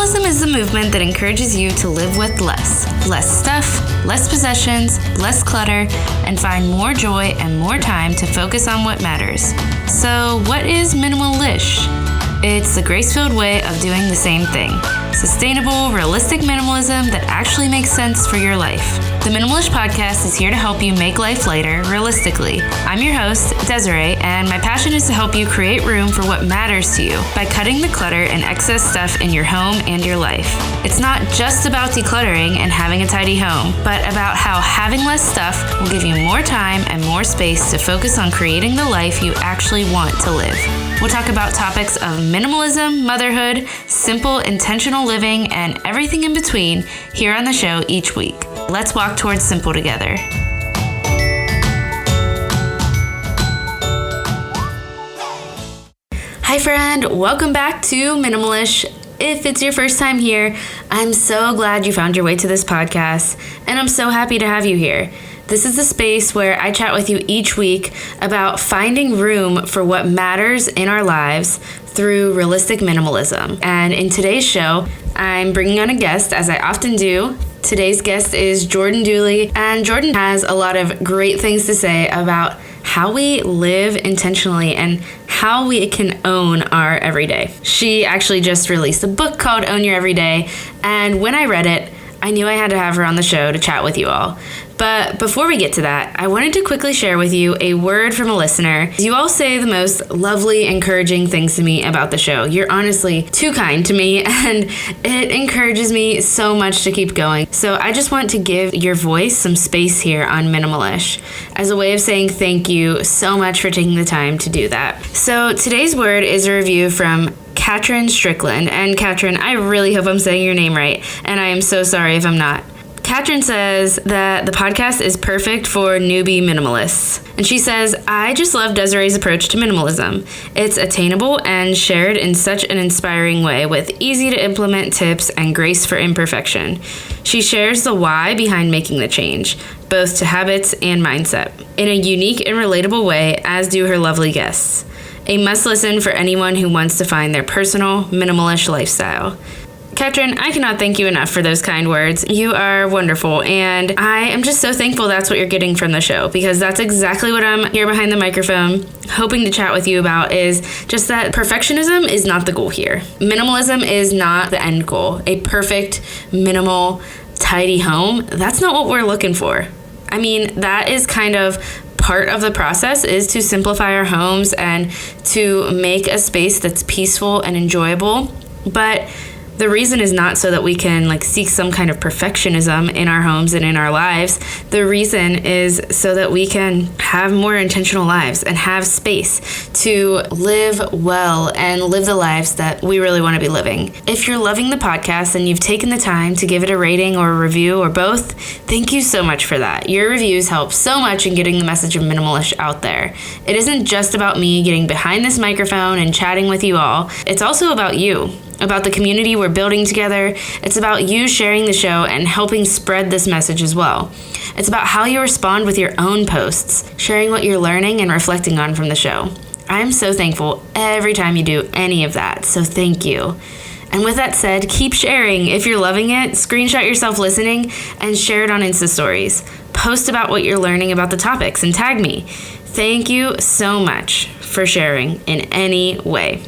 Minimalism is the movement that encourages you to live with less. Less stuff, less possessions, less clutter, and find more joy and more time to focus on what matters. So, what is minimalish? It's a grace-filled way of doing the same thing. Sustainable, realistic minimalism that actually makes sense for your life. The Minimalish Podcast is here to help you make life lighter, realistically. I'm your host, Desiree, and my passion is to help you create room for what matters to you by cutting the clutter and excess stuff in your home and your life. It's not just about decluttering and having a tidy home, but about how having less stuff will give you more time and more space to focus on creating the life you actually want to live. We'll talk about topics of minimalism, motherhood, simple, intentional living, and everything in between here on the show each week. Let's walk towards simple together. Hi friend, welcome back to Minimalish. If it's your first time here, I'm so glad you found your way to this podcast, and I'm so happy to have you here. This is the space where I chat with you each week about finding room for what matters in our lives through realistic minimalism. And in today's show, I'm bringing on a guest, as I often do. Today's guest is Jordan Dooley, and Jordan has a lot of great things to say about how we live intentionally and how we can own our everyday. She actually just released a book called Own Your Everyday, and when I read it, I knew I had to have her on the show to chat with you all. But before we get to that, I wanted to quickly share with you a word from a listener. You all say the most lovely, encouraging things to me about the show. You're honestly too kind to me, and it encourages me so much to keep going. So I just want to give your voice some space here on Minimalish as a way of saying thank you so much for taking the time to do that. So today's word is a review from Katrin Strickland. And Katrin, I really hope I'm saying your name right, and I am so sorry if I'm not. Katrin says that the podcast is perfect for newbie minimalists. And she says, I just love Desiree's approach to minimalism. It's attainable and shared in such an inspiring way with easy to implement tips and grace for imperfection. She shares the why behind making the change, both to habits and mindset, in a unique and relatable way, as do her lovely guests. A must listen for anyone who wants to find their personal, minimalish lifestyle. Katrin, I cannot thank you enough for those kind words. You are wonderful, and I am just so thankful that's what you're getting from the show, because that's exactly what I'm here behind the microphone hoping to chat with you about, is just that perfectionism is not the goal here. Minimalism is not the end goal. A perfect, minimal, tidy home, that's not what we're looking for. I mean, that is kind of part of the process, is to simplify our homes and to make a space that's peaceful and enjoyable, but the reason is not so that we can seek some kind of perfectionism in our homes and in our lives. The reason is so that we can have more intentional lives and have space to live well and live the lives that we really want to be living. If you're loving the podcast and you've taken the time to give it a rating or a review or both, thank you so much for that. Your reviews help so much in getting the message of Minimalish out there. It isn't just about me getting behind this microphone and chatting with you all. It's also about you. About the community we're building together. It's about you sharing the show and helping spread this message as well. It's about how you respond with your own posts, sharing what you're learning and reflecting on from the show. I'm so thankful every time you do any of that, so thank you. And with that said, keep sharing. If you're loving it, screenshot yourself listening and share it on Insta Stories. Post about what you're learning about the topics and tag me. Thank you so much for sharing in any way.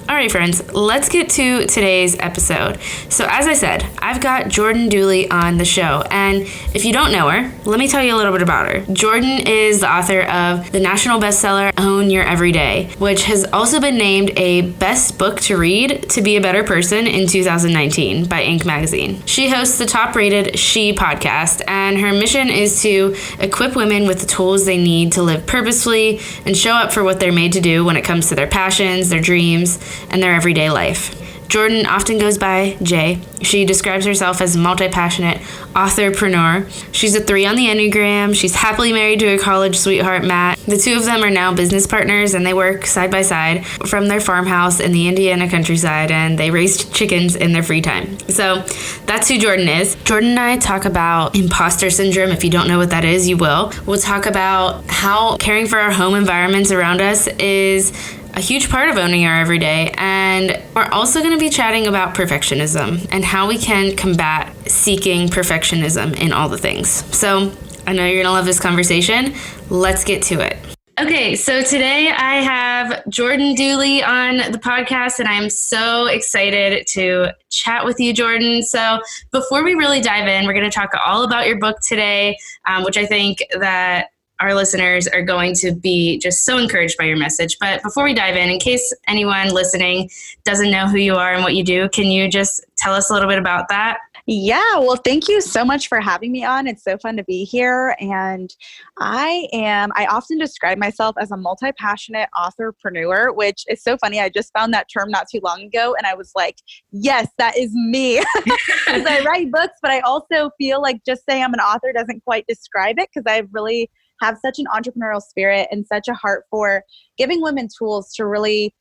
All right, friends, let's get to today's episode. So as I said, I've got Jordan Dooley on the show. And if you don't know her, let me tell you a little bit about her. Jordan is the author of the national bestseller, Own Your Everyday, which has also been named a best book to read to be a better person in 2019 by Inc. magazine. She hosts the top-rated She podcast, and her mission is to equip women with the tools they need to live purposefully and show up for what they're made to do when it comes to their passions, their dreams, and their everyday life. Jordan often goes by Jay. She describes herself as a multi-passionate authorpreneur. She's a 3 on the Enneagram. She's happily married to a college sweetheart, Matt. The two of them are now business partners, and they work side by side from their farmhouse in the Indiana countryside, and they raise chickens in their free time. So that's who Jordan is. Jordan and I talk about imposter syndrome. If you don't know what that is, you will. We'll talk about how caring for our home environments around us is a huge part of owning our everyday. And we're also going to be chatting about perfectionism and how we can combat seeking perfectionism in all the things. So I know you're going to love this conversation. Let's get to it. Okay, so today I have Jordan Dooley on the podcast, and I'm so excited to chat with you, Jordan. So before we really dive in, we're going to talk all about your book today, which I think that our listeners are going to be just so encouraged by your message. But before we dive in case anyone listening doesn't know who you are and what you do, can you just tell us a little bit about that? Yeah, well, thank you so much for having me on. It's so fun to be here. And I often describe myself as a multi-passionate authorpreneur, which is so funny. I just found that term not too long ago. And I was like, yes, that is me. Because I write books, but I also feel like just saying I'm an author doesn't quite describe it, because I really have such an entrepreneurial spirit and such a heart for giving women tools to really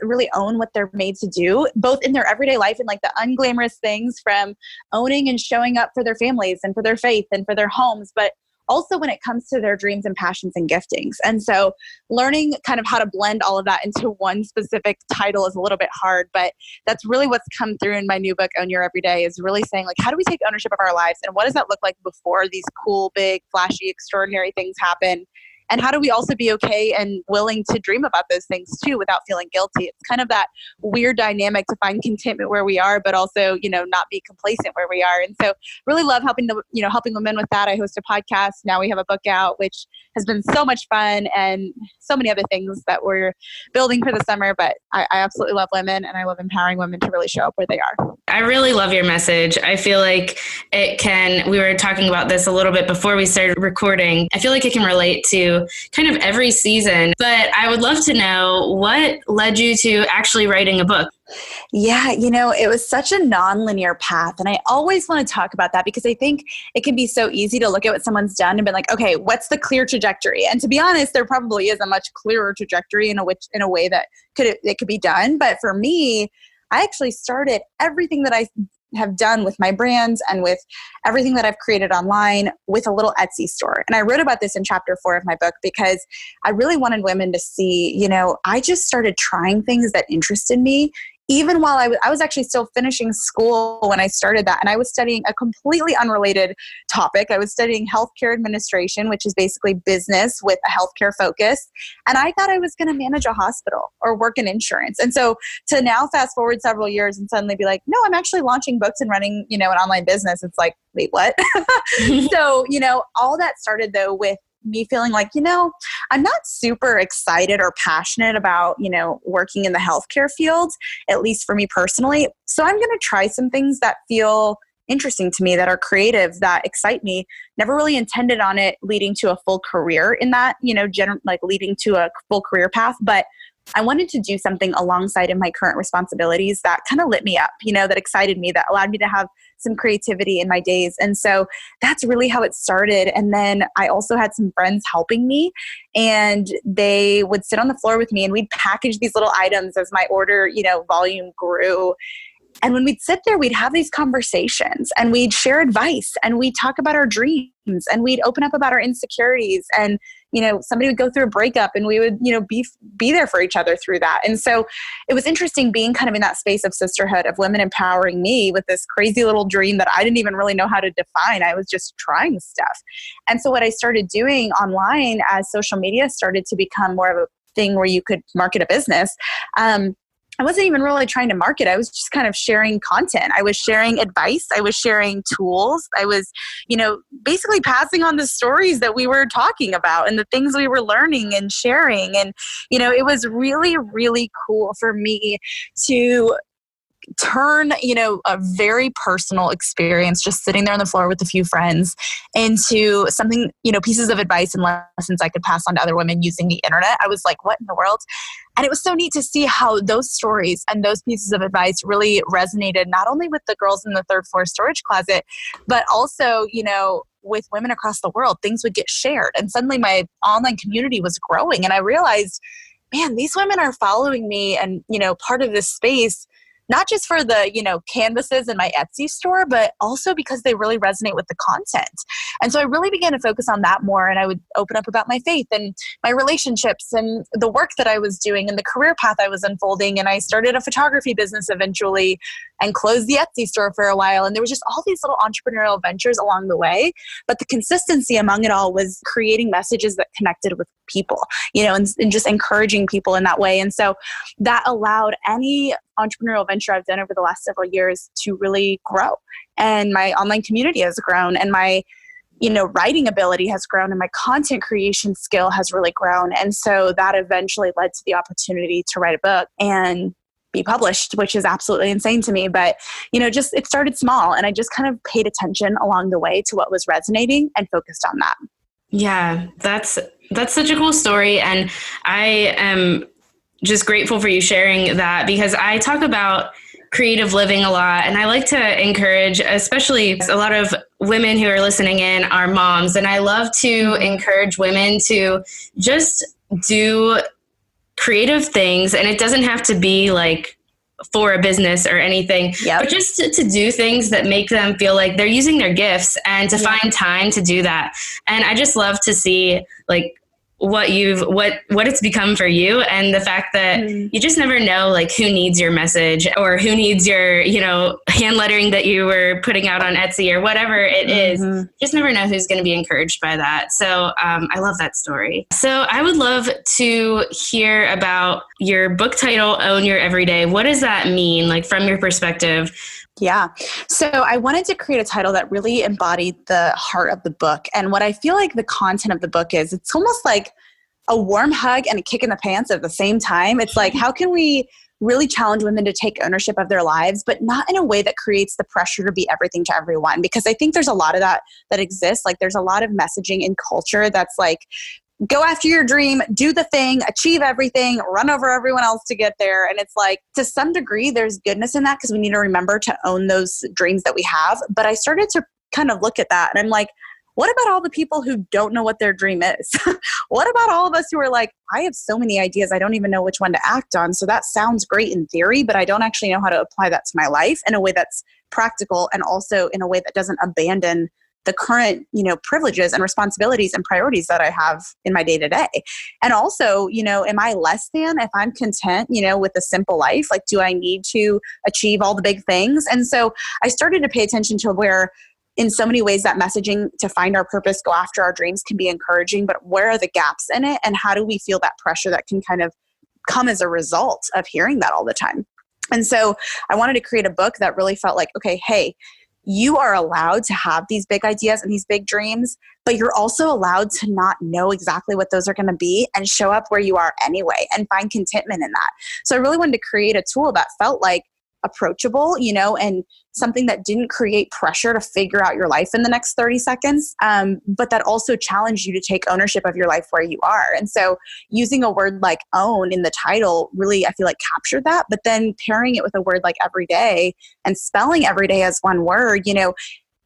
really own what they're made to do, both in their everyday life and like the unglamorous things, from owning and showing up for their families and for their faith and for their homes, but also when it comes to their dreams and passions and giftings. And so learning kind of how to blend all of that into one specific title is a little bit hard, but that's really what's come through in my new book, Own Your Everyday, is really saying, like, how do we take ownership of our lives, and what does that look like before these cool, big, flashy, extraordinary things happen? And how do we also be okay and willing to dream about those things too without feeling guilty? It's kind of that weird dynamic to find contentment where we are, but also, not be complacent where we are. And so really love helping women with that. I host a podcast. Now we have a book out, which has been so much fun, and so many other things that we're building for the summer. But I absolutely love women, and I love empowering women to really show up where they are. I really love your message. I feel like we were talking about this a little bit before we started recording. I feel like it can relate to kind of every season, but I would love to know what led you to actually writing a book. Yeah, it was such a nonlinear path. And I always want to talk about that, because I think it can be so easy to look at what someone's done and be like, okay, what's the clear trajectory? And to be honest, there probably is a much clearer trajectory in a way that it could be done. But for me, I actually started everything that I have done with my brands and with everything that I've created online with a little Etsy store. And I wrote about this in chapter 4 of my book, because I really wanted women to see, I just started trying things that interested me. Even while I was actually still finishing school when I started that. And I was studying a completely unrelated topic. I was studying healthcare administration, which is basically business with a healthcare focus. And I thought I was going to manage a hospital or work in insurance. And so to now fast forward several years and suddenly be like, no, I'm actually launching books and running, an online business. It's like, wait, what? So, all that started though with me feeling like, I'm not super excited or passionate about, working in the healthcare field, at least for me personally. So I'm going to try some things that feel interesting to me, that are creative, that excite me. Never really intended on it leading to a full career in that, leading to a full career path. But I wanted to do something alongside of my current responsibilities that kind of lit me up, that excited me, that allowed me to have some creativity in my days. And so that's really how it started. And then I also had some friends helping me, and they would sit on the floor with me, and we'd package these little items as my order, volume grew. And when we'd sit there, we'd have these conversations, and we'd share advice, and we'd talk about our dreams, and we'd open up about our insecurities. And, somebody would go through a breakup, and we would, be there for each other through that. And so it was interesting being kind of in that space of sisterhood, of women empowering me with this crazy little dream that I didn't even really know how to define. I was just trying stuff. And so what I started doing online, as social media started to become more of a thing where you could market a business, I wasn't even really trying to market. I was just kind of sharing content. I was sharing advice. I was sharing tools. I was, basically passing on the stories that we were talking about and the things we were learning and sharing. And, it was really, really cool for me to turn, a very personal experience, just sitting there on the floor with a few friends, into something, pieces of advice and lessons I could pass on to other women using the internet. I was like, what in the world? And it was so neat to see how those stories and those pieces of advice really resonated, not only with the girls in the third floor storage closet, but also, with women across the world. Things would get shared. And suddenly my online community was growing. And I realized, man, these women are following me and, part of this space not just for the, canvases in my Etsy store, but also because they really resonate with the content. And so I really began to focus on that more. And I would open up about my faith and my relationships and the work that I was doing and the career path I was unfolding. And I started a photography business eventually and closed the Etsy store for a while. And there was just all these little entrepreneurial ventures along the way. But the consistency among it all was creating messages that connected with people, and just encouraging people in that way. And so that allowed any entrepreneurial venture I've done over the last several years to really grow. And my online community has grown, and my writing ability has grown, and my content creation skill has really grown. And so that eventually led to the opportunity to write a book and be published, which is absolutely insane to me. But, it started small, and I just kind of paid attention along the way to what was resonating and focused on that. Yeah, that's such a cool story. And I am just grateful for you sharing that, because I talk about creative living a lot. And I like to encourage, especially a lot of women who are listening in are moms. And I love to encourage women to just do creative things. And it doesn't have to be like for a business or anything, but just to do things that make them feel like they're using their gifts and to find time to do that. And I just love to see like what it's become for you, and the fact that you just never know like who needs your message or who needs your, hand lettering that you were putting out on Etsy or whatever it is. You just never know who's going to be encouraged by that. So I love that story. So I would love to hear about your book title, Own Your Everyday. What does that mean, like from your perspective? Yeah. So I wanted to create a title that really embodied the heart of the book. And what I feel like the content of the book is, it's almost like a warm hug and a kick in the pants at the same time. It's like, how can we really challenge women to take ownership of their lives, but not in a way that creates the pressure to be everything to everyone? Because I think there's a lot of that exists. Like there's a lot of messaging in culture that's like, go after your dream, do the thing, achieve everything, run over everyone else to get there. And it's like, to some degree, there's goodness in that, because we need to remember to own those dreams that we have. But I started to kind of look at that, and I'm like, what about all the people who don't know what their dream is? What about all of us who are like, I have so many ideas, I don't even know which one to act on. So that sounds great in theory, but I don't actually know how to apply that to my life in a way that's practical, and also in a way that doesn't abandon the current, privileges and responsibilities and priorities that I have in my day to day. And also, am I less than if I'm content, with a simple life? Like, do I need to achieve all the big things? And so I started to pay attention to where, in so many ways, that messaging to find our purpose, go after our dreams can be encouraging, but where are the gaps in it? And how do we feel that pressure that can kind of come as a result of hearing that all the time? And so I wanted to create a book that really felt like, okay, hey, you are allowed to have these big ideas and these big dreams, but you're also allowed to not know exactly what those are going to be and show up where you are anyway and find contentment in that. So I really wanted to create a tool that felt like approachable, and something that didn't create pressure to figure out your life in the next 30 seconds, but that also challenged you to take ownership of your life where you are. And so using a word like own in the title really, I feel like, captured that, but then pairing it with a word like everyday and spelling everyday as one word,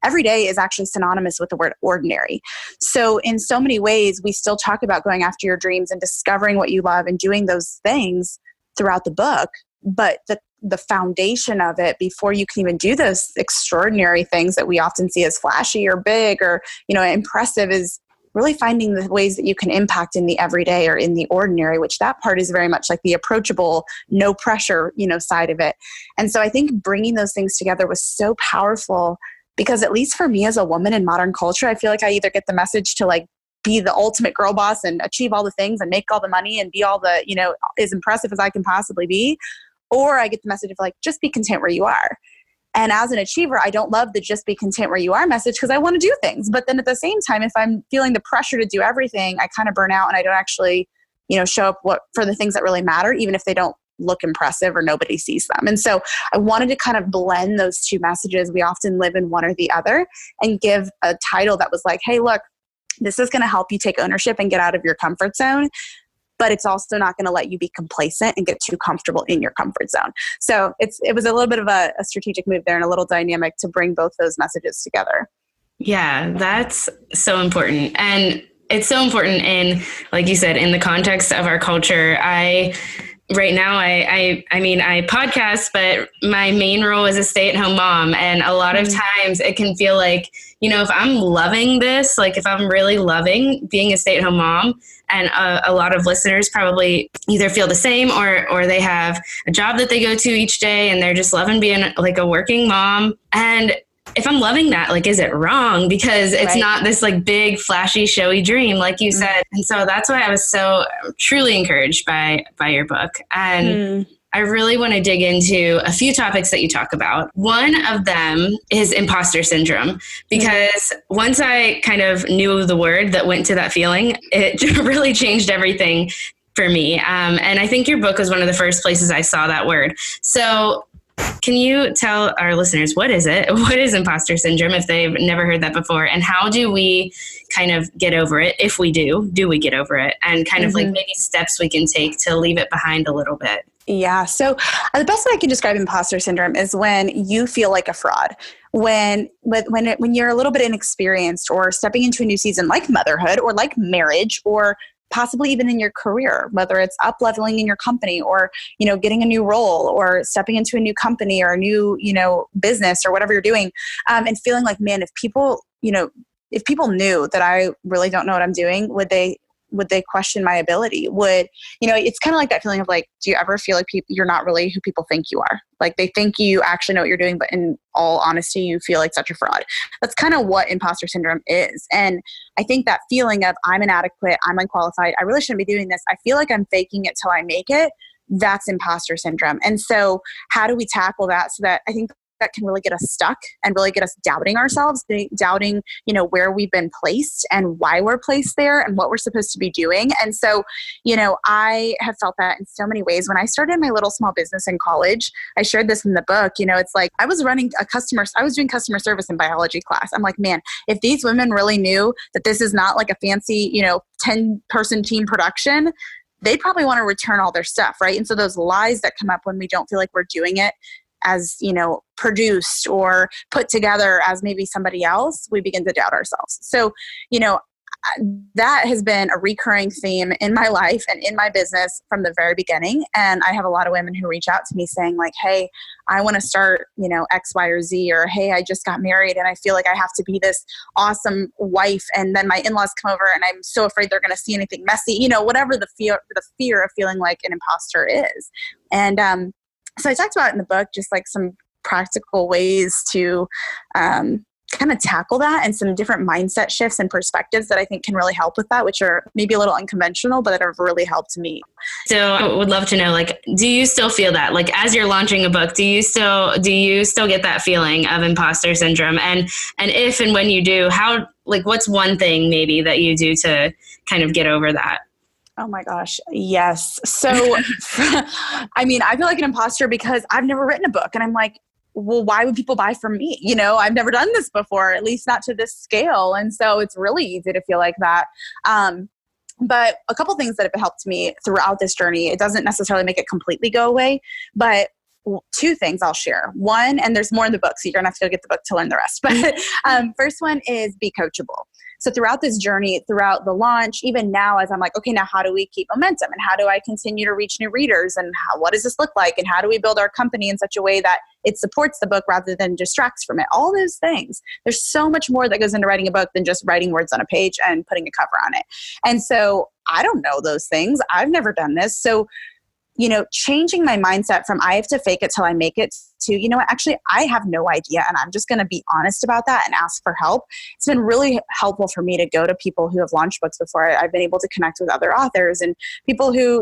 every day is actually synonymous with the word ordinary. So in so many ways, we still talk about going after your dreams and discovering what you love and doing those things throughout the book, but the foundation of it, before you can even do those extraordinary things that we often see as flashy or big or, impressive, is really finding the ways that you can impact in the everyday or in the ordinary, which that part is very much like the approachable, no pressure, side of it. And so I think bringing those things together was so powerful, because at least for me as a woman in modern culture, I feel like I either get the message to like be the ultimate girl boss and achieve all the things and make all the money and be all the, as impressive as I can possibly be, or I get the message of like, just be content where you are. And as an achiever, I don't love the just be content where you are message, because I want to do things. But then at the same time, if I'm feeling the pressure to do everything, I kind of burn out and I don't actually, show up for the things that really matter, even if they don't look impressive or nobody sees them. And so I wanted to kind of blend those two messages. We often live in one or the other, and give a title that was like, hey, look, this is going to help you take ownership and get out of your comfort zone, but it's also not going to let you be complacent and get too comfortable in your comfort zone. So it was a little bit of a strategic move there and a little dynamic to bring both those messages together. Yeah, that's so important. And it's so important in, like you said, in the context of our culture. I right now I mean, I podcast, but my main role is a stay-at-home mom. And a lot of times it can feel like, if I'm loving this, like if I'm really loving being a stay-at-home mom, and a lot of listeners probably either feel the same or they have a job that they go to each day and they're just loving being like a working mom. And if I'm loving that, like, is it wrong? Because it's not this like big, flashy, showy dream, like you said. And so that's why I was so truly encouraged by your book. And I really want to dig into a few topics that you talk about. One of them is imposter syndrome, because once I kind of knew the word that went to that feeling, it really changed everything for me. And I think your book was one of the first places I saw that word. So can you tell our listeners, what is it? What is imposter syndrome if they've never heard that before? And how do we kind of get over it? If we do we get over it? And kind of like maybe steps we can take to leave it behind a little bit. Yeah. So the best way I can describe imposter syndrome is when you feel like a fraud, when you're a little bit inexperienced or stepping into a new season, like motherhood or like marriage, or possibly even in your career, whether it's up leveling in your company or, getting a new role or stepping into a new company or a new, business or whatever you're doing. And feeling like, man, if people knew that I really don't know what I'm doing, would they question my ability? It's kind of like that feeling of like, do you ever feel like you're not really who people think you are? Like they think you actually know what you're doing, but in all honesty, you feel like such a fraud. That's kind of what imposter syndrome is. And I think that feeling of I'm inadequate, I'm unqualified, I really shouldn't be doing this, I feel like I'm faking it till I make it, that's imposter syndrome. And so how do we tackle that so that I think that can really get us stuck and really get us doubting ourselves, doubting, where we've been placed and why we're placed there and what we're supposed to be doing. And so, I have felt that in so many ways. When I started my little small business in college, I shared this in the book, it's like I was doing customer service in biology class. I'm like, man, if these women really knew that this is not like a fancy, 10-person team production, they'd probably want to return all their stuff, right? And so those lies that come up when we don't feel like we're doing it as, produced or put together as maybe somebody else, we begin to doubt ourselves. So, that has been a recurring theme in my life and in my business from the very beginning. And I have a lot of women who reach out to me saying like, hey, I want to start, X, Y, or Z, or hey, I just got married and I feel like I have to be this awesome wife. And then my in-laws come over and I'm so afraid they're going to see anything messy, whatever the fear of feeling like an imposter is. And, so I talked about in the book, just like some practical ways to kind of tackle that and some different mindset shifts and perspectives that I think can really help with that, which are maybe a little unconventional, but that have really helped me. So I would love to know, like, do you still feel that, like, as you're launching a book, do you still get that feeling of imposter syndrome? And if and when you do, how, like, what's one thing maybe that you do to kind of get over that? Oh my gosh. Yes. So, I mean, I feel like an imposter because I've never written a book and I'm like, well, why would people buy from me? I've never done this before, at least not to this scale. And so it's really easy to feel like that. But a couple things that have helped me throughout this journey, it doesn't necessarily make it completely go away, but two things I'll share. One, and there's more in the book, so you're going to have to go get the book to learn the rest. But first one is be coachable. So throughout this journey, throughout the launch, even now as I'm like, okay, now how do we keep momentum? And how do I continue to reach new readers? And what does this look like? And how do we build our company in such a way that it supports the book rather than distracts from it? All those things. There's so much more that goes into writing a book than just writing words on a page and putting a cover on it. And so I don't know those things. I've never done this. So changing my mindset from I have to fake it till I make it to, actually, I have no idea. And I'm just going to be honest about that and ask for help. It's been really helpful for me to go to people who have launched books before. I've been able to connect with other authors and people who,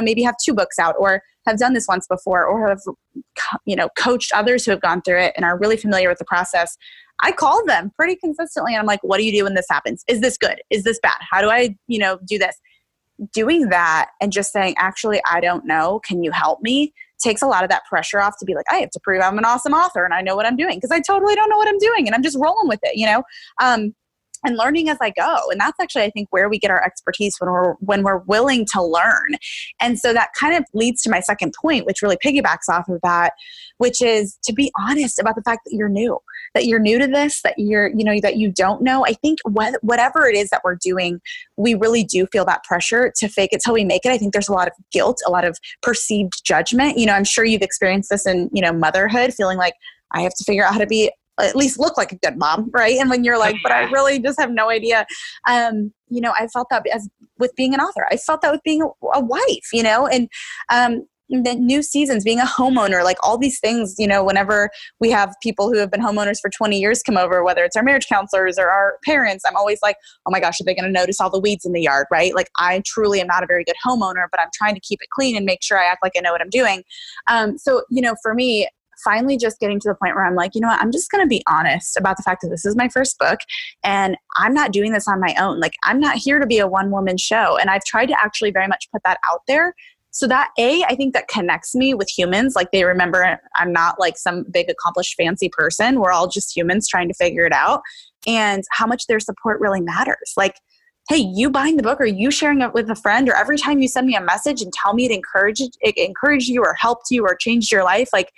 maybe have 2 books out or have done this once before or have, coached others who have gone through it and are really familiar with the process. I call them pretty consistently. And I'm like, what do you do when this happens? Is this good? Is this bad? How do I, do this? Doing that and just saying, actually, I don't know. Can you help me? Takes a lot of that pressure off to be like, I have to prove I'm an awesome author and I know what I'm doing because I totally don't know what I'm doing and I'm just rolling with it, and learning as I go. And that's actually, I think, where we get our expertise, when we're willing to learn. And so that kind of leads to my second point, which really piggybacks off of that, which is to be honest about the fact that you're new to this, that that you don't know. I think whatever it is that we're doing, we really do feel that pressure to fake it till we make it. I think there's a lot of guilt, a lot of perceived judgment. I'm sure you've experienced this in, motherhood, feeling like I have to figure out how to at least look like a good mom, right? And when you're like, but I really just have no idea. I felt that with being an author. I felt that with being a wife, and the new seasons, being a homeowner, like all these things, whenever we have people who have been homeowners for 20 years come over, whether it's our marriage counselors or our parents, I'm always like, oh my gosh, are they going to notice all the weeds in the yard, right? Like I truly am not a very good homeowner, but I'm trying to keep it clean and make sure I act like I know what I'm doing. So, for me, finally just getting to the point where I'm like, I'm just going to be honest about the fact that this is my first book and I'm not doing this on my own. Like I'm not here to be a one-woman show. And I've tried to actually very much put that out there so that I think that connects me with humans. Like they remember I'm not like some big accomplished fancy person. We're all just humans trying to figure it out, and how much their support really matters. Like, hey, you buying the book or you sharing it with a friend, or every time you send me a message and tell me it encouraged you or helped you or changed your life, like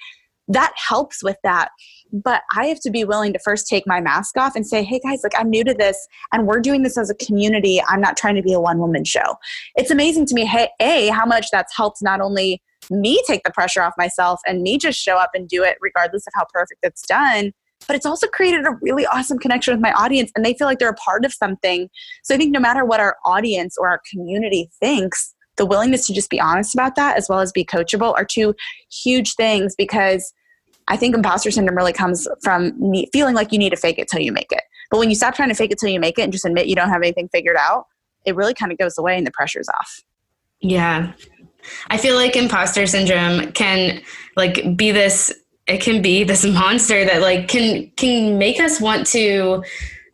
that helps with that. But I have to be willing to first take my mask off and say, hey guys, like I'm new to this and we're doing this as a community. I'm not trying to be a one-woman show. It's amazing to me, hey, how much that's helped not only me take the pressure off myself and me just show up and do it regardless of how perfect it's done, but it's also created a really awesome connection with my audience and they feel like they're a part of something. So I think no matter what our audience or our community thinks, the willingness to just be honest about that as well as be coachable are two huge things, because I think imposter syndrome really comes from feeling like you need to fake it till you make it. But when you stop trying to fake it till you make it and just admit you don't have anything figured out, it really kind of goes away and the pressure's off. Yeah. I feel like imposter syndrome can be this monster that can make us want to,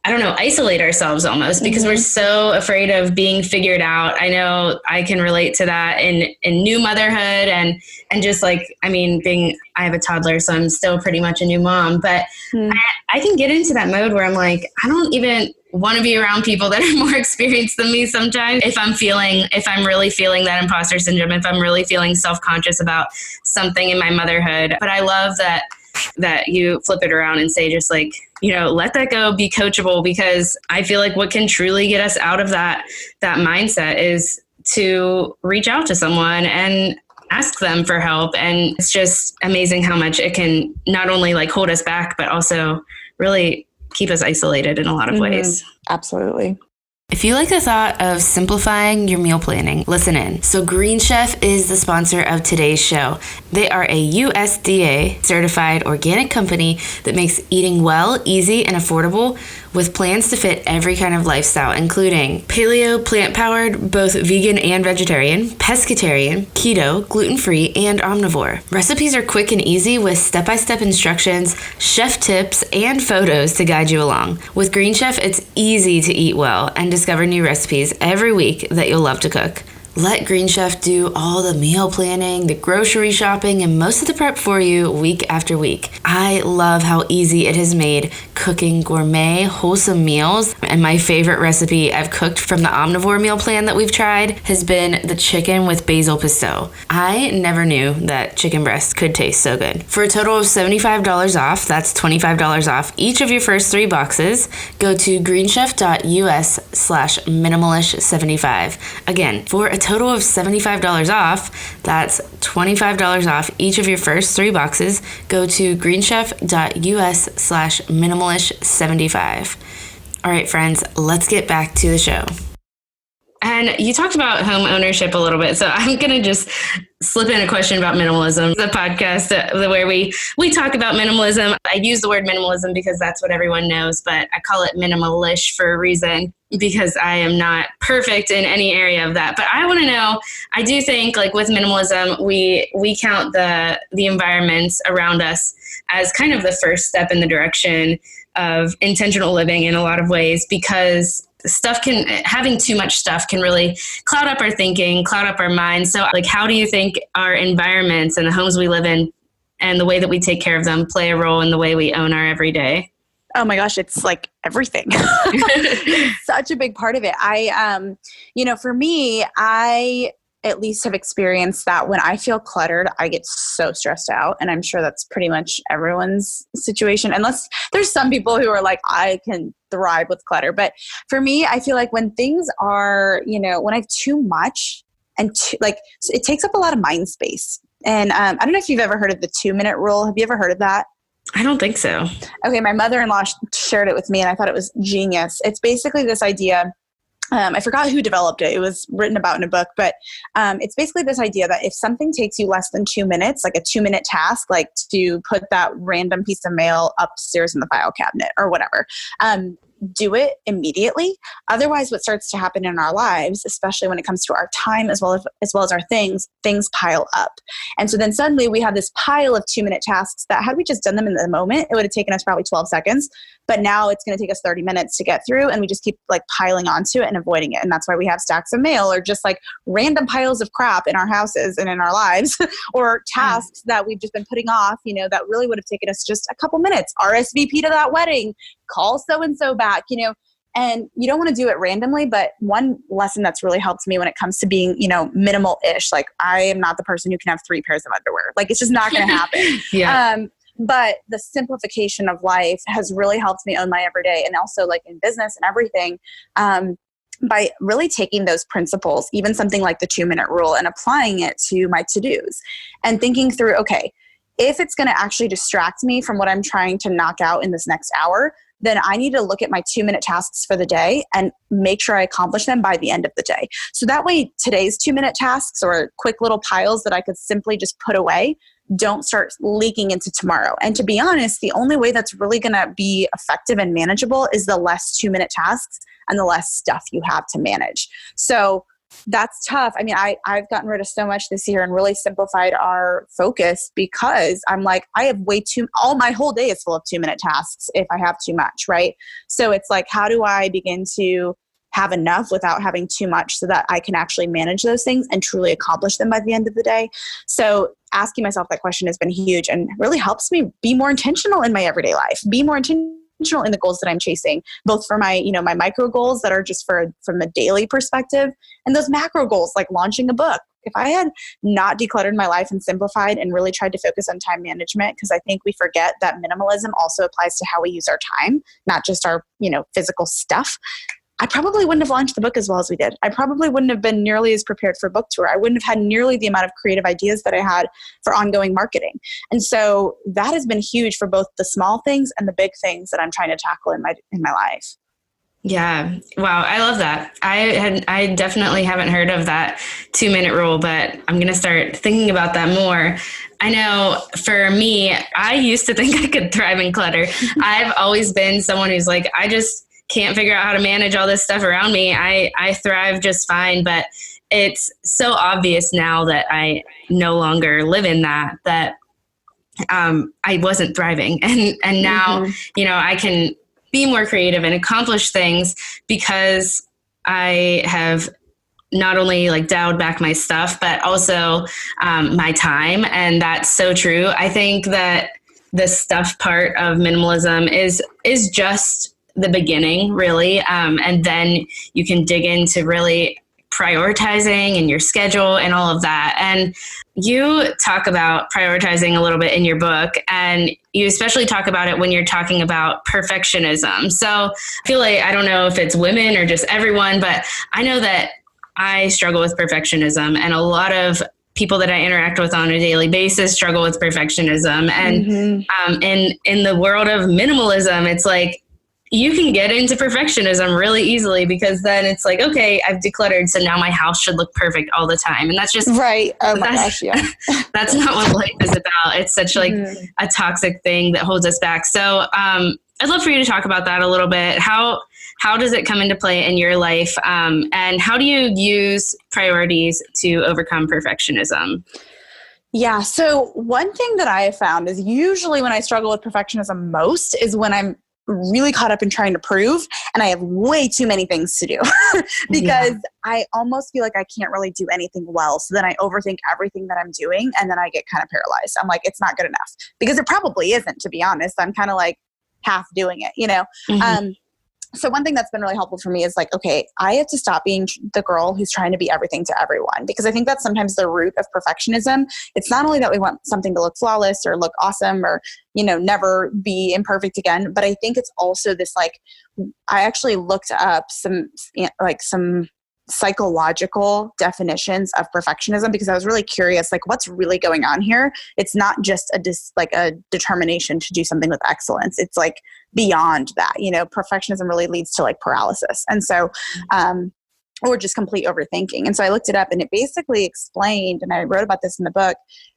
isolate ourselves almost, because we're so afraid of being figured out. I know I can relate to that in new motherhood and just I have a toddler, so I'm still pretty much a new mom, but I can get into that mode where I'm like, I don't even want to be around people that are more experienced than me sometimes. If I'm really feeling that imposter syndrome, if I'm really feeling self-conscious about something in my motherhood. But I love that you flip it around and say just let that go, be coachable, because I feel like what can truly get us out of that mindset is to reach out to someone and ask them for help. And it's just amazing how much it can not only hold us back, but also really keep us isolated in a lot of ways. Absolutely. If you like the thought of simplifying your meal planning, listen in. So Green Chef is the sponsor of today's show. They are a USDA certified organic company that makes eating well, easy, and affordable, with plans to fit every kind of lifestyle, including paleo, plant-powered, both vegan and vegetarian, pescatarian, keto, gluten-free, and omnivore. Recipes are quick and easy with step-by-step instructions, chef tips, and photos to guide you along. With Green Chef, it's easy to eat well and discover new recipes every week that you'll love to cook. Let Green Chef do all the meal planning, the grocery shopping, and most of the prep for you week after week. I love how easy it has made cooking gourmet, wholesome meals. And my favorite recipe I've cooked from the omnivore meal plan that we've tried has been the chicken with basil pesto. I never knew that chicken breast could taste so good. For a total of $75 off, that's $25 off each of your first 3 boxes, go to greenchef.us/minimalish75. Again, for a total of $75 off, that's $25 off each of your first 3 boxes, go to greenchef.us/minimalish75. All right, friends, let's get back to the show. And you talked about home ownership a little bit, so I'm going to just slip in a question about minimalism. The podcast where we talk about minimalism. I use the word minimalism because that's what everyone knows, but I call it minimalish for a reason, because I am not perfect in any area of that. But I want to know, I do think with minimalism, we count the environment around us as kind of the first step in the direction of intentional living in a lot of ways, because having too much stuff can really cloud up our thinking, cloud up our minds. So how do you think our environments and the homes we live in and the way that we take care of them play a role in the way we own our everyday? Oh my gosh, it's like everything. It's such a big part of it. For me, I at least have experienced that when I feel cluttered, I get so stressed out. And I'm sure that's pretty much everyone's situation, unless there's some people who are like, I can thrive with clutter. But for me, I feel like when things are, when I have too much and it takes up a lot of mind space. And I don't know if you've ever heard of the 2-minute rule. Have you ever heard of that? I don't think so. Okay, my mother-in-law shared it with me, and I thought it was genius. It's basically this idea. I forgot who developed it. It was written about in a book, but it's basically this idea that if something takes you less than 2 minutes, like a 2-minute task, like to put that random piece of mail upstairs in the file cabinet or whatever, do it immediately. Otherwise, what starts to happen in our lives, especially when it comes to our time as well as our things pile up. And so then suddenly we have this pile of 2-minute tasks that had we just done them in the moment, it would have taken us probably 12 seconds. But now it's going to take us 30 minutes to get through, and we just keep like piling onto it and avoiding it. And that's why we have stacks of mail or just like random piles of crap in our houses and in our lives or tasks that we've just been putting off, that really would have taken us just a couple minutes. RSVP to that wedding, call so-and-so back, and you don't want to do it randomly. But one lesson that's really helped me when it comes to being, minimal-ish, like I am not the person who can have 3 pairs of underwear. Like it's just not going to happen. Yeah. But the simplification of life has really helped me own my everyday, and also like in business and everything, by really taking those principles, even something like the 2-minute rule, and applying it to my to-dos and thinking through, okay, if it's going to actually distract me from what I'm trying to knock out in this next hour, then I need to look at my 2-minute tasks for the day and make sure I accomplish them by the end of the day. So that way today's 2-minute tasks or quick little piles that I could simply just put away don't start leaking into tomorrow. And to be honest, the only way that's really going to be effective and manageable is the less 2-minute tasks and the less stuff you have to manage. So that's tough. I mean, I've gotten rid of so much this year and really simplified our focus, because I'm like, I have all my whole day is full of 2-minute tasks if I have too much, right? So it's like, how do I begin to have enough without having too much so that I can actually manage those things and truly accomplish them by the end of the day? So asking myself that question has been huge and really helps me be more intentional in my everyday life, be more intentional in the goals that I'm chasing, both for my, my micro goals that are just from a daily perspective, and those macro goals like launching a book. If I had not decluttered my life and simplified and really tried to focus on time management, because I think we forget that minimalism also applies to how we use our time, not just our, physical stuff, I probably wouldn't have launched the book as well as we did. I probably wouldn't have been nearly as prepared for book tour. I wouldn't have had nearly the amount of creative ideas that I had for ongoing marketing. And so that has been huge for both the small things and the big things that I'm trying to tackle in my life. Yeah. Wow. I love that. I definitely haven't heard of that 2-minute rule, but I'm going to start thinking about that more. I know for me, I used to think I could thrive in clutter. I've always been someone who's like, I just can't figure out how to manage all this stuff around me. I thrive just fine, but it's so obvious now that I no longer live in that I wasn't thriving. And now, I can be more creative and accomplish things because I have not only like dialed back my stuff, but also my time. And that's so true. I think that the stuff part of minimalism is just the beginning, really. And then you can dig into really prioritizing and your schedule and all of that. And you talk about prioritizing a little bit in your book, and you especially talk about it when you're talking about perfectionism. So I feel like, I don't know if it's women or just everyone, but I know that I struggle with perfectionism, and a lot of people that I interact with on a daily basis struggle with perfectionism. And in the world of minimalism, it's like, you can get into perfectionism really easily, because then it's like, okay, I've decluttered, so now my house should look perfect all the time. And that's just right. Oh my gosh, yeah. That's not what life is about. It's such like a toxic thing that holds us back. So I'd love for you to talk about that a little bit. How does it come into play in your life? And how do you use priorities to overcome perfectionism? Yeah. So one thing that I have found is usually when I struggle with perfectionism most is when I'm really caught up in trying to prove, and I have way too many things to do because I almost feel like I can't really do anything well. So then I overthink everything that I'm doing, and then I get kind of paralyzed. I'm like, it's not good enough, because it probably isn't, to be honest. I'm kind of like, half doing it, you know? So one thing that's been really helpful for me is like, okay, I have to stop being the girl who's trying to be everything to everyone, because I think that's sometimes the root of perfectionism. It's not only that we want something to look flawless or look awesome or, you know, never be imperfect again, but I think it's also this, like, I actually looked up some psychological definitions of perfectionism because I was really curious, like, what's really going on here? It's not just a determination to do something with excellence. It's like beyond that, you know, perfectionism really leads to like paralysis. And so, or just complete overthinking. And so I looked it up and it basically explained, and I wrote about this in the book,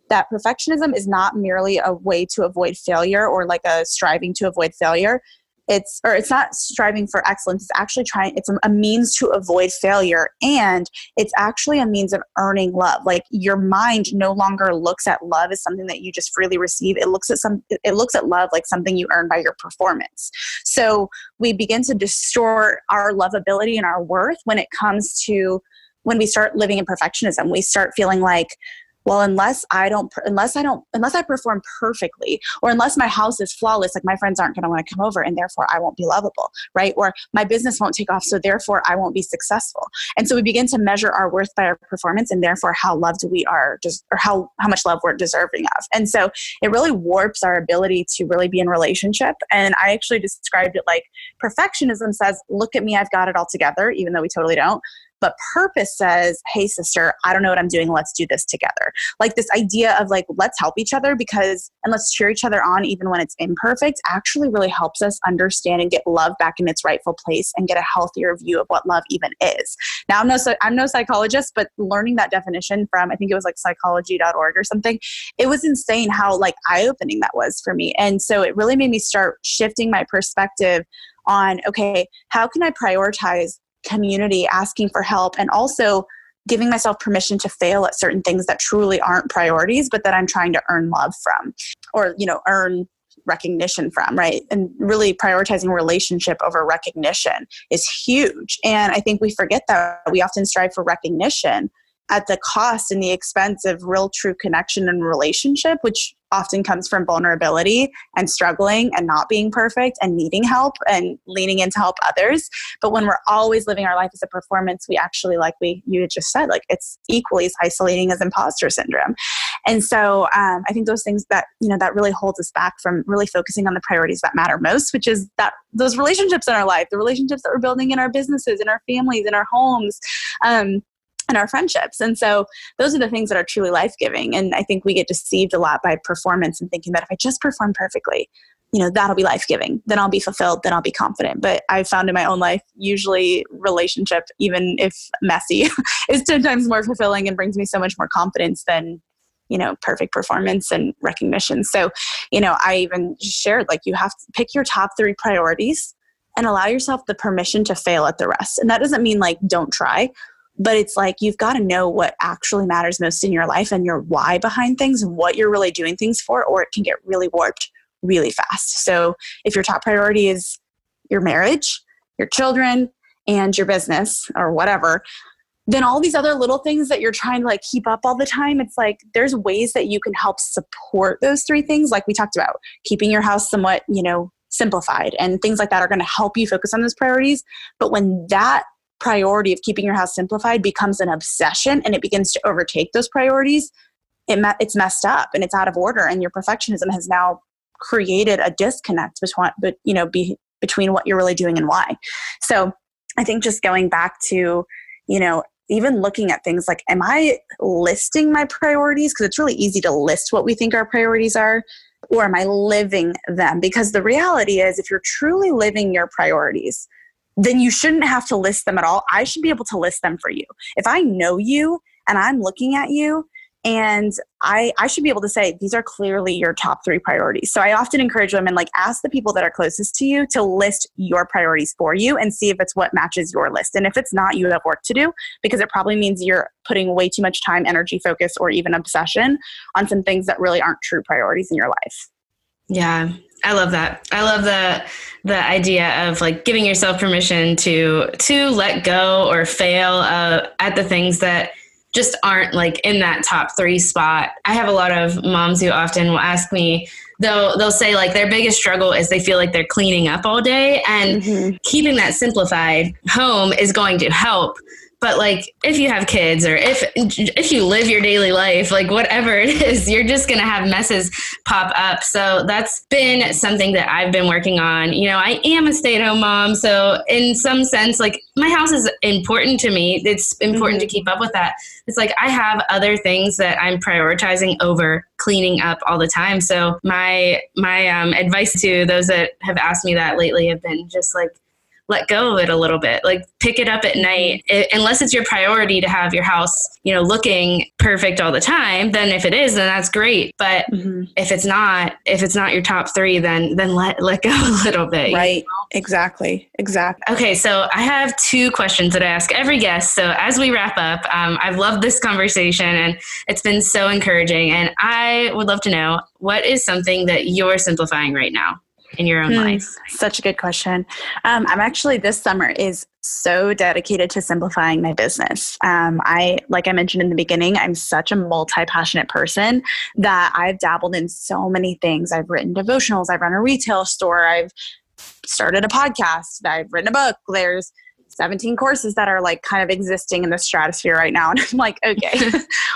that perfectionism is not merely a way to avoid failure or like a striving to avoid failure. It's not striving for excellence. It's actually it's a means to avoid failure. And it's actually a means of earning love. Like, your mind no longer looks at love as something that you just freely receive. It looks at love like something you earn by your performance. So we begin to distort our lovability and our worth when it comes to when we start living in perfectionism. We start feeling like, well, unless I perform perfectly, or unless my house is flawless, like my friends aren't going to want to come over and therefore I won't be lovable, right? Or my business won't take off, so therefore I won't be successful. And so we begin to measure our worth by our performance and therefore how loved we are, or how much love we're deserving of. And so it really warps our ability to really be in relationship. And I actually described it like perfectionism says, look at me, I've got it all together, even though we totally don't. But purpose says, hey, sister, I don't know what I'm doing. Let's do this together. Like, this idea of like, let's help each other and let's cheer each other on even when it's imperfect actually really helps us understand and get love back in its rightful place and get a healthier view of what love even is. Now, I'm no psychologist, but learning that definition from, I think it was like psychology.org or something, it was insane how like eye-opening that was for me. And so it really made me start shifting my perspective on, okay, how can I prioritize community, asking for help, and also giving myself permission to fail at certain things that truly aren't priorities, but that I'm trying to earn love from, or, you know, earn recognition from, right? And really prioritizing relationship over recognition is huge. And I think we forget that we often strive for recognition at the cost and the expense of real true connection and relationship, which often comes from vulnerability and struggling and not being perfect and needing help and leaning in to help others. But when we're always living our life as a performance, we actually, like you had just said, like, it's equally as isolating as imposter syndrome. And so I think those things that, you know, that really holds us back from really focusing on the priorities that matter most, which is that those relationships in our life, the relationships that we're building in our businesses, in our families, in our homes, and our friendships. And so those are the things that are truly life-giving. And I think we get deceived a lot by performance and thinking that if I just perform perfectly, you know, that'll be life-giving. Then I'll be fulfilled. Then I'll be confident. But I've found in my own life, usually relationship, even if messy, is 10 times more fulfilling and brings me so much more confidence than, you know, perfect performance and recognition. So, you know, I even shared, like, you have to pick your top 3 priorities and allow yourself the permission to fail at the rest. And that doesn't mean like, don't try. But it's like, you've got to know what actually matters most in your life and your why behind things and what you're really doing things for, or it can get really warped really fast. So if your top priority is your marriage, your children, and your business or whatever, then all these other little things that you're trying to like keep up all the time, it's like, there's ways that you can help support those 3 things. Like we talked about, keeping your house somewhat, you know, simplified and things like that are going to help you focus on those priorities. But when that priority of keeping your house simplified becomes an obsession and it begins to overtake those priorities, it's messed up and it's out of order, and your perfectionism has now created a disconnect between what you're really doing and why. So I think just going back to, you know, even looking at things like, am I listing my priorities? Because it's really easy to list what we think our priorities are, or am I living them? Because the reality is, if you're truly living your priorities, then you shouldn't have to list them at all. I should be able to list them for you. If I know you and I'm looking at you, and I should be able to say, these are clearly your top 3 priorities. So I often encourage women, like, ask the people that are closest to you to list your priorities for you and see if it's what matches your list. And if it's not, you have work to do, because it probably means you're putting way too much time, energy, focus, or even obsession on some things that really aren't true priorities in your life. Yeah, I love that. I love the idea of like giving yourself permission to let go or fail at the things that just aren't like in that top 3 spot. I have a lot of moms who often will ask me they'll say like their biggest struggle is they feel like they're cleaning up all day, and keeping that simplified home is going to help. But like if you have kids, or if you live your daily life, like whatever it is, you're just going to have messes pop up. So that's been something that I've been working on. You know, I am a stay-at-home mom. So in some sense, like my house is important to me. It's important to keep up with that. It's like I have other things that I'm prioritizing over cleaning up all the time. So my advice to those that have asked me that lately have been just like, let go of it a little bit, like pick it up at night. Unless it's your priority to have your house, you know, looking perfect all the time, then if it is, then that's great. But if it's not your top three, then let go a little bit. Right. You know? Exactly. Okay. So I have 2 questions that I ask every guest. So as we wrap up, I've loved this conversation and it's been so encouraging. And I would love to know, what is something that you're simplifying right now in your own life? Such a good question. I'm actually, this summer is so dedicated to simplifying my business. Like I mentioned in the beginning, I'm such a multi-passionate person that I've dabbled in so many things. I've written devotionals. I've run a retail store. I've started a podcast. I've written a book. There's 17 courses that are like kind of existing in the stratosphere right now. And I'm like, okay,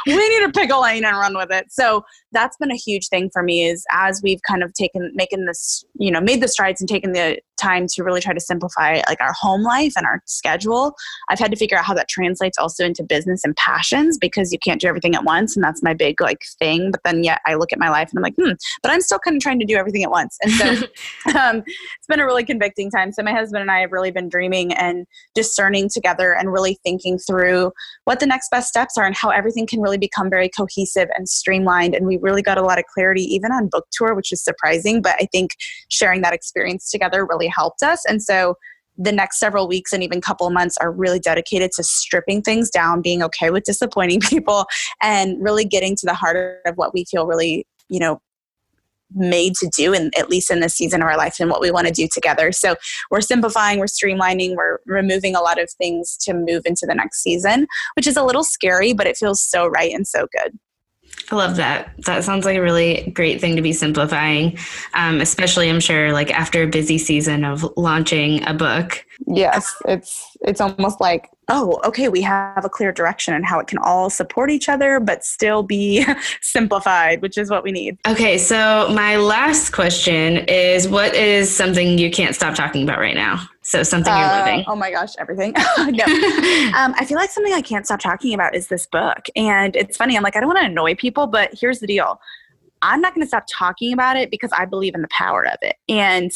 we need to pick a lane and run with it. So that's been a huge thing for me, is as we've kind of made the strides and taken the time to really try to simplify like our home life and our schedule, I've had to figure out how that translates also into business and passions, because you can't do everything at once. And that's my big like thing. But then yet I look at my life and I'm like, but I'm still kind of trying to do everything at once. And so it's been a really convicting time. So my husband and I have really been dreaming and discerning together and really thinking through what the next best steps are and how everything can really become very cohesive and streamlined. And we really got a lot of clarity even on book tour, which is surprising, but I think sharing that experience together really helped us. And so the next several weeks and even couple of months are really dedicated to stripping things down, being okay with disappointing people, and really getting to the heart of what we feel really, made to do, and at least in this season of our life, and what we want to do together. So we're simplifying, we're streamlining, we're removing a lot of things to move into the next season, which is a little scary, but it feels so right and so good. I love that. That sounds like a really great thing to be simplifying, especially I'm sure like after a busy season of launching a book. Yes, it's almost like, oh, okay, we have a clear direction and how it can all support each other, but still be simplified, which is what we need. Okay, so my last question is, what is something you can't stop talking about right now? So something you're living. Oh my gosh, everything. No. I feel like something I can't stop talking about is this book. And it's funny, I'm like, I don't want to annoy people, but here's the deal. I'm not going to stop talking about it because I believe in the power of it. And,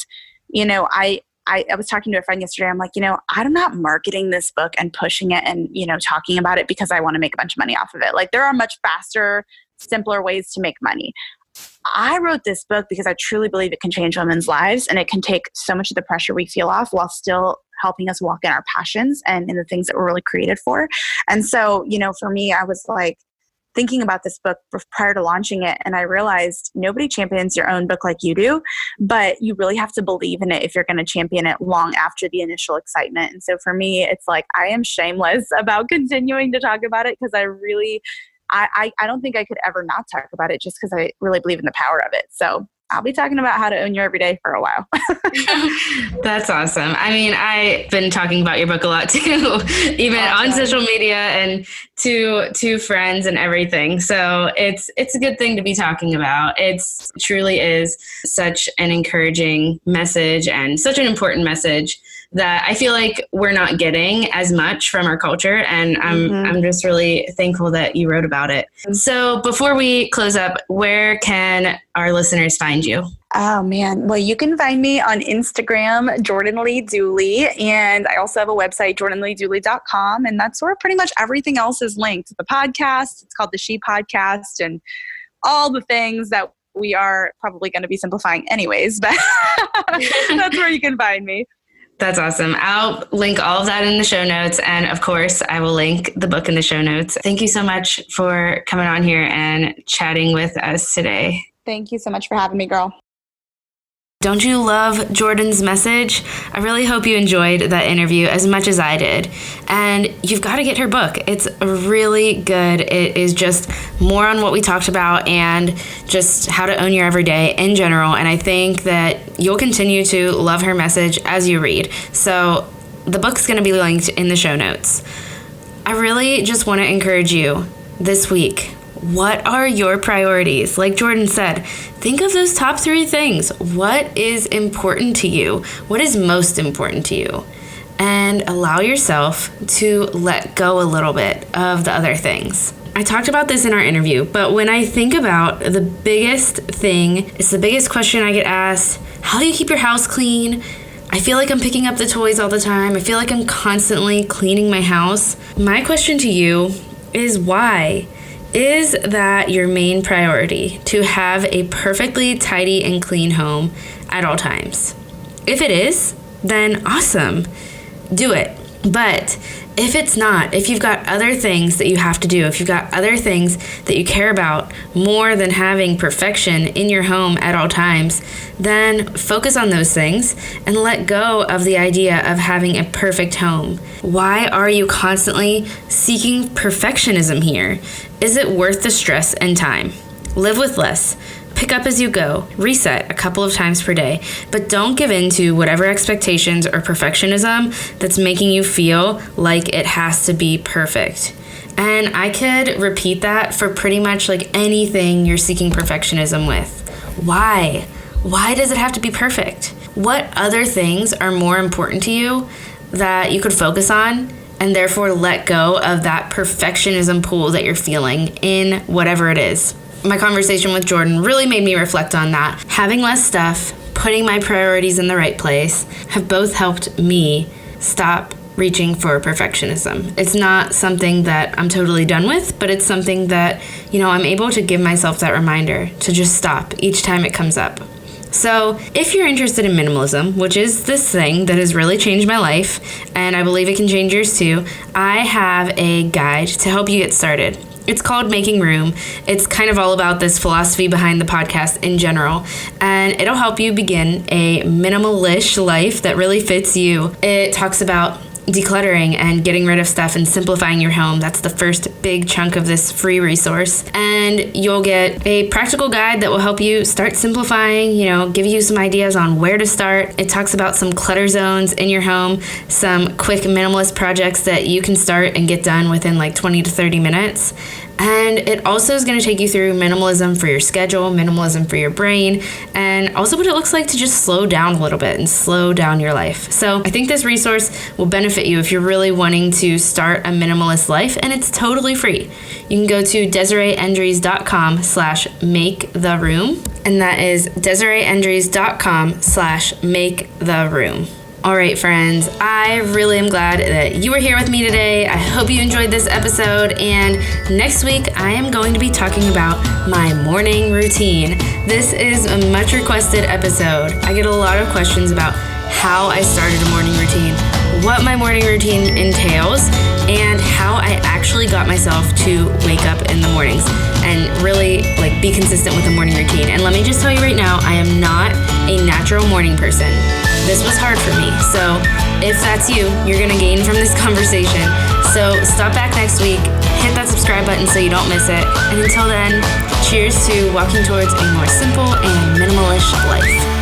I was talking to a friend yesterday. I'm like, I'm not marketing this book and pushing it and, talking about it because I want to make a bunch of money off of it. Like, there are much faster, simpler ways to make money. I wrote this book because I truly believe it can change women's lives, and it can take so much of the pressure we feel off while still helping us walk in our passions and in the things that we're really created for. And so, for me, I was like thinking about this book prior to launching it, and I realized nobody champions your own book like you do, but you really have to believe in it if you're going to champion it long after the initial excitement. And so for me, it's like I am shameless about continuing to talk about it, because I don't think I could ever not talk about it, just because I really believe in the power of it. So I'll be talking about how to own your everyday for a while. That's awesome. I mean, I've been talking about your book a lot too, even on social media and to friends and everything. So it's a good thing to be talking about. It truly is such an encouraging message and such an important message that I feel like we're not getting as much from our culture. And I'm just really thankful that you wrote about it. So before we close up, where can our listeners find you? Oh, man. Well, you can find me on Instagram, Jordan Lee Dooley. And I also have a website, jordanleedooley.com. And that's where pretty much everything else is linked. The podcast, it's called the She Podcast, and all the things that we are probably going to be simplifying anyways. But that's where you can find me. That's awesome. I'll link all of that in the show notes. And of course, I will link the book in the show notes. Thank you so much for coming on here and chatting with us today. Thank you so much for having me, girl. Don't you love Jordan's message? I really hope you enjoyed that interview as much as I did. And you've got to get her book. It's really good. It is just more on what we talked about and just how to own your everyday in general. And I think that you'll continue to love her message as you read. So the book's going to be linked in the show notes. I really just want to encourage you this week. What are your priorities? Like Jordan said, think of those top 3 things. What is important to you? What is most important to you? And allow yourself to let go a little bit of the other things. I talked about this in our interview, but when I think about the biggest thing, it's the biggest question I get asked, how do you keep your house clean? I feel like I'm picking up the toys all the time. I feel like I'm constantly cleaning my house. My question to you is why? Is that your main priority, to have a perfectly tidy and clean home at all times? If it is, then awesome. Do it. But if it's not, if you've got other things that you have to do, if you've got other things that you care about more than having perfection in your home at all times, then focus on those things and let go of the idea of having a perfect home. Why are you constantly seeking perfectionism here? Is it worth the stress and time? Live with less. Pick up as you go. Reset a couple of times per day. But don't give in to whatever expectations or perfectionism that's making you feel like it has to be perfect. And I could repeat that for pretty much like anything you're seeking perfectionism with. Why? Why does it have to be perfect? What other things are more important to you that you could focus on and therefore let go of that perfectionism pull that you're feeling in whatever it is? My conversation with Jordan really made me reflect on that. Having less stuff, putting my priorities in the right place, have both helped me stop reaching for perfectionism. It's not something that I'm totally done with, but it's something that, I'm able to give myself that reminder to just stop each time it comes up. So if you're interested in minimalism, which is this thing that has really changed my life, and I believe it can change yours too, I have a guide to help you get started. It's called Making Room. It's kind of all about this philosophy behind the podcast in general, and it'll help you begin a minimalish life that really fits you. It talks about decluttering and getting rid of stuff and simplifying your home. That's the first big chunk of this free resource. And you'll get a practical guide that will help you start simplifying, give you some ideas on where to start. It talks about some clutter zones in your home, some quick minimalist projects that you can start and get done within like 20 to 30 minutes. And it also is going to take you through minimalism for your schedule, minimalism for your brain, and also what it looks like to just slow down a little bit and slow down your life. So I think this resource will benefit you if you're really wanting to start a minimalist life, and it's totally free. You can go to DesireeEndries.com/maketheroom, and that is DesireeEndries.com/maketheroom. All right, friends, I really am glad that you were here with me today. I hope you enjoyed this episode, and next week I am going to be talking about my morning routine. This is a much requested episode. I get a lot of questions about how I started a morning routine, what my morning routine entails, and how I actually got myself to wake up in the mornings and really be consistent with the morning routine. And let me just tell you right now, I am not a natural morning person. This was hard for me. So if that's you, you're going to gain from this conversation. So stop back next week, hit that subscribe button so you don't miss it. And until then, cheers to walking towards a more simple and minimalish life.